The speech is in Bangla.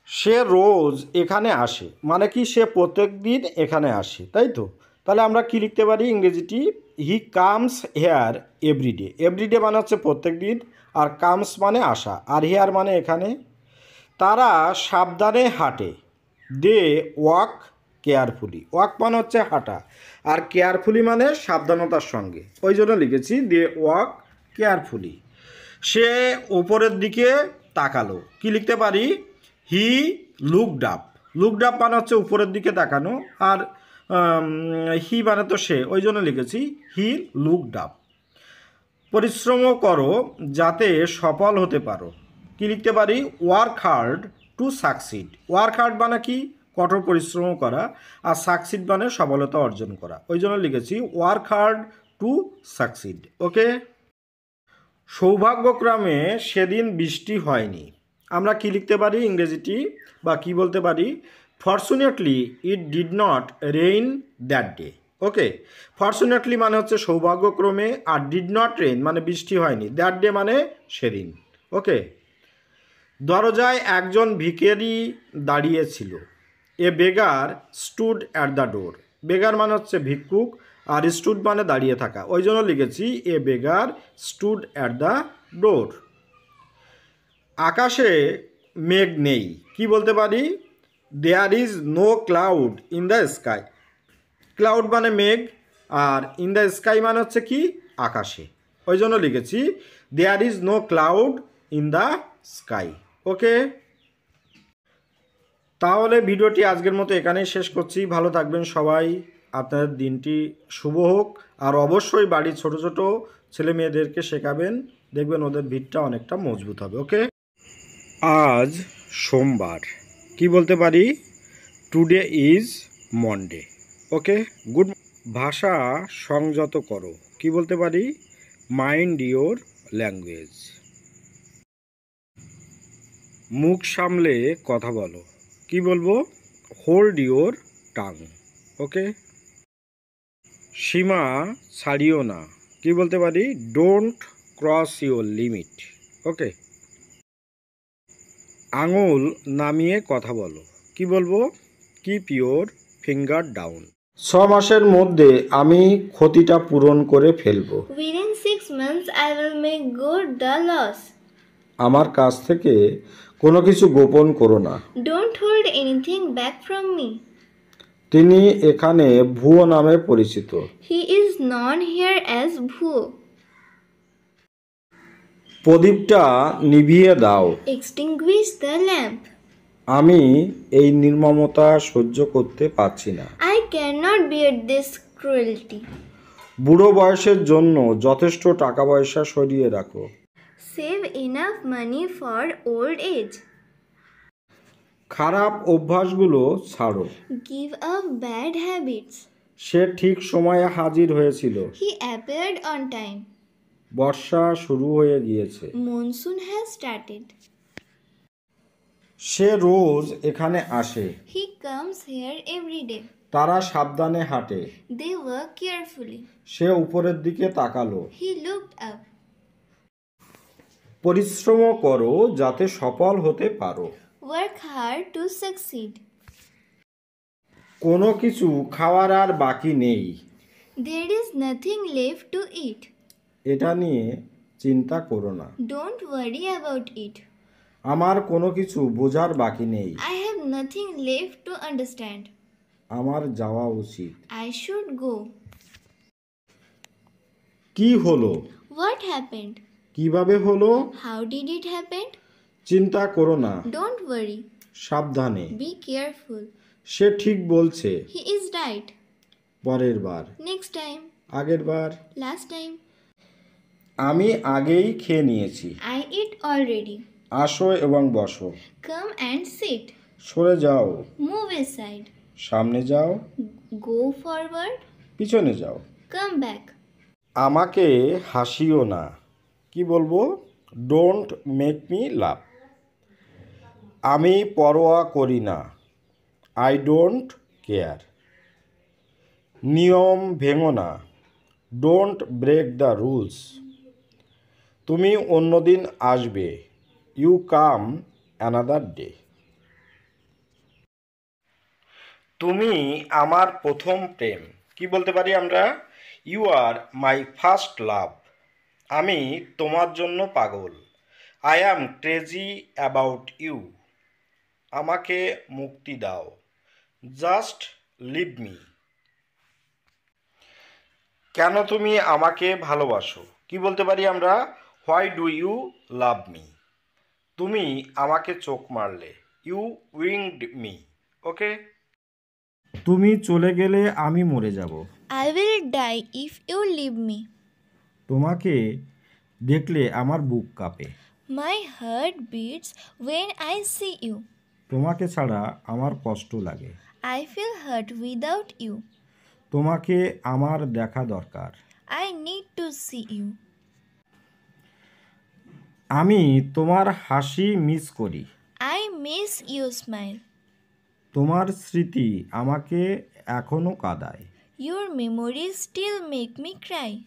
সে রোজ এখানে আসে, মানে কি সে প্রত্যেক দিন এখানে আসে, তাই তো? তাহলে আমরা কি লিখতে পারি ইংরেজিটি? He comes here every day. Every day মানে হচ্ছে প্রত্যেক দিন, আর কামস মানে আসা, আর হেয়ার মানে এখানে। তারা সাবধানে হাঁটে। They walk carefully. ওয়াক মানে হচ্ছে হাঁটা, আর কেয়ারফুলি মানে সাবধানতার সঙ্গে, ওই জন্য লিখেছি দে ওয়াক কেয়ারফুলি। সে ওপরের দিকে তাকালো। কি লিখতে পারি? He looked up. Looked up মানে হচ্ছে উপরের দিকে তাকানো, আর হি মানে তো সে, ওই জন্য লিখেছি হি লুকড আপ। পরিশ্রম করো যাতে সফল হতে পারো। কি লিখতে পারি? Work hard to succeed. Work hard মানে কি? কঠোর পরিশ্রম করা, আর সাকসিড মানে সফলতা অর্জন করা, ওই জন্য লিখেছি ওয়ার্ক হার্ড টু সাকসিড। ওকে। সৌভাগ্যক্রমে সেদিন বৃষ্টি হয়নি। আমরা কি লিখতে পারি ইংরেজিটি, বা কি বলতে পারি? Fortunately it did not rain that day. Okay. Fortunately মানে হচ্ছে সৌভাগ্যক্রমে, আর ডিড নট রেইন মানে বৃষ্টি হয়নি, দ্যাট ডে মানে সেদিন। ওকে। দরজায় একজন ভিখারি দাঁড়িয়েছিল। এ বেগার স্টুড অ্যাট দ্য ডোর। বেগার মানে হচ্ছে ভিক্ষুক, আর স্টুড মানে দাঁড়িয়ে থাকা, ওই জন্য লিখেছি a beggar stood at the door. আকাশে মেঘ নেই। কি বলতে পারি? There is no cloud in the sky. Cloud মানে মেঘ, আর ইন দ্য স্কাই মানে হচ্ছে কি? আকাশে, ওই জন্য লিখেছি there is no cloud in the sky. Okay. তাহলে ভিডিওটি আজকের মতো এখানেই শেষ করছি। ভালো থাকবেন সবাই, আপনাদের দিনটি শুভ হোক। আর অবশ্যই বাড়ির ছোট ছোট ছেলে মেয়েদেরকে শেখাবেন, দেখবেন ওদের ভিতটা অনেকটা মজবুত হবে। ওকে। আজ সোমবার। কি বলতে পারি? Today is Monday. Okay. Good. ভাষা সংযত করো। কি বলতে পারি? Mind your language. মুখ সামলে কথা বলো। কি বলবো? Hold your tongue. ওকে। সীমা ছাড়িও না। কি বলতে পারি? Don't cross your limit. Okay. আঙুল নামিয়ে কথা বলো। কি বলবো? Keep your finger down. 6 মাসের মধ্যে আমি ক্ষতিটা পূরণ করে ফেলবো। Within 6 months I will make good the loss. আমার কাছ থেকে কোনো কিছু গোপন করো না। Don't hold anything back from me. তিনি এখানে ভুয়ো নামে পরিচিত। He is known here as Bhuo. প্রদীপটা নিভিয়ে দাও। Extinguish the lamp. আমি এই নির্মমতা সহ্য করতে পারছি না। I cannot bear this cruelty. বুড়ো বয়সের জন্য যথেষ্ট টাকা পয়সা সরিয়ে রাখো। Save enough money for old age. খারাপ অভ্যাসগুলো ছাড়ো। Give up bad habits. সে ঠিক সময়ে হাজির হয়েছিল। He appeared on time. বর্ষা শুরু হয়ে গিয়েছে। Monsoon has started. সে রোজ এখানে আসে। He comes here every day. তারা সাবধানে হাঁটে। They work carefully. সে উপরের দিকে তাকালো। He looked up. পরিশ্রম করো যাতে সফল হতে পারো। Work hard to succeed. কোনো কিছু খাওয়ার আর বাকি নেই। There is nothing left to eat. এটা নিয়ে চিন্তা করো না। Don't worry about it. আমার কোনো কিছু বোঝার বাকি নেই। I have nothing left to understand. আমার যাওয়া উচিত। I should go. কি হলো? What happened? কিভাবে হলো? How did it happen? চিন্তা করো না। Don't worry. সাবধানে। Be careful. সে ঠিক বলছে। He is right. পরের বার। Next time. আগের বার। Last time. আমি আগেই খেয়ে নিয়েছি। I ate already. আসো এবং বসো। Come and sit. সরে যাও। Move aside. সামনে যাও। Go forward. পিছনে যাও। Come back. আমাকে হাসিও না। কি বলবো? ডোন্ট মেক মি লাফ। আমি পরোয়া করি না। I don't care. নিয়ম ভেঙো না। Don't break the rules. তুমি অন্যদিন আসবে। You come another day. তুমি আমার প্রথম প্রেম। কি বলতে পারি আমরা? You are my first love. আমি তোমার জন্য পাগল। I am crazy about you. আমাকে মুক্তি দাও। Just leave me. কেন তুমি আমাকে ভালোবাসো? কি বলতে পারি আমরা? Why do you love me. তুমি আমাকে চোখ মারলে। You winked me. ওকে। তুমি চলে গেলে আমি মরে যাব। I will die if you leave me. তোমাকে দেখলে আমার বুক কাঁপে। My heart beats when I see you. তোমাকে ছাড়া আমার কষ্ট লাগে। I feel hurt without you. তোমাকে আমার দেখা দরকার। I need to see you. আমি তোমার হাসি মিস করি। I miss your smile. তোমার স্মৃতি আমাকে এখনো কাঁদায়। Your memories still make me cry.